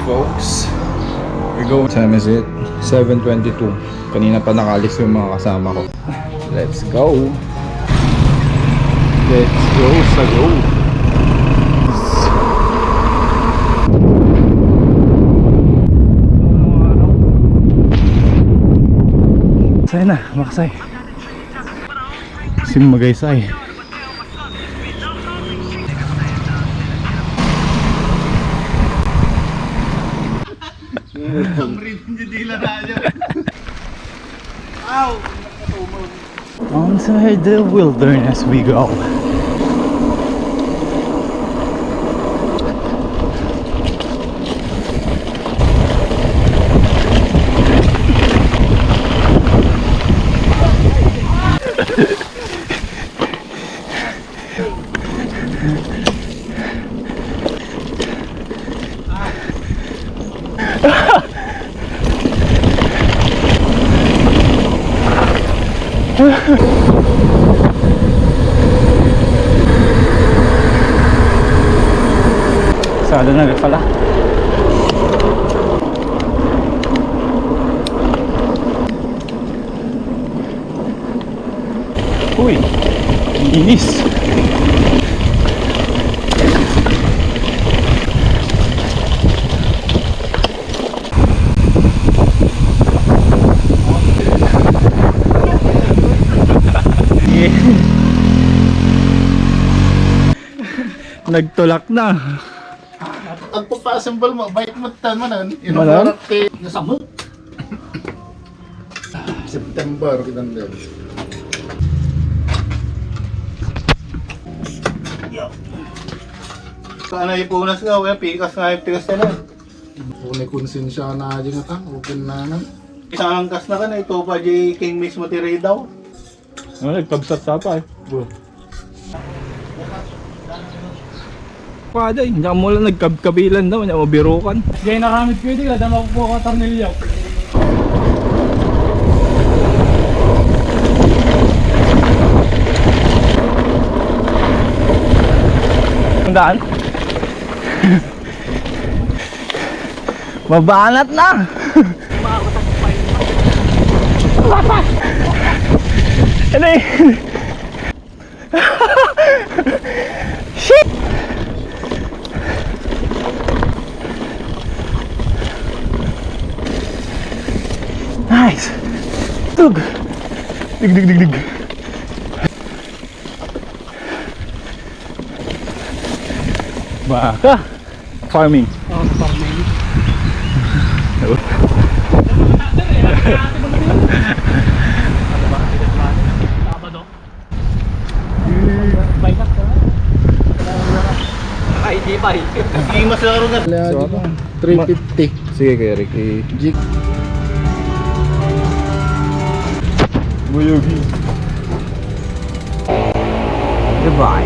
folks. We go. Time is it? 7:22. Kanina pa nakalis yung mga kasama ko. Let's go. Let's go sa go. Sakay na, makasay. Simagaysay. Inside the wilderness we go. Sado na pala. Uy, inis. Nagtulak na. Ang pagpa-assemble mo, bike mo taman Manan? Nasamo. September kitang din. Ano ipunas nga, wala pikas nga yung pikas na. Kung konsensya na aja nga tang, open na na. Isang angkas na ka na, ito pa di king mismo tiray daw. Nagpabsat sa pa eh. Kada eh, hindi mo lang nagkabkabilan daw, hindi mo birukan. Gaya nakamit ko ito, dama ko po ka tarnilyo. Tandaan? Mabanat na! Ano eh? Shit! Nice! Tug! Dig. Baka! Farming. Oh, farming. Sabado. Bike up ka. Ay, di ba? Hindi mas laro nga. So, 350. Sige kay Rick, Jig. Buyugi. Goodbye.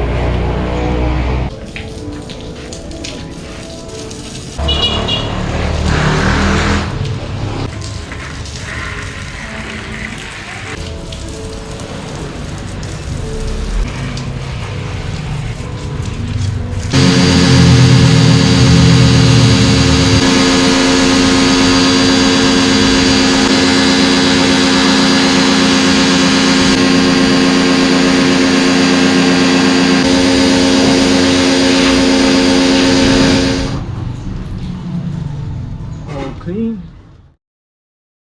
Okay.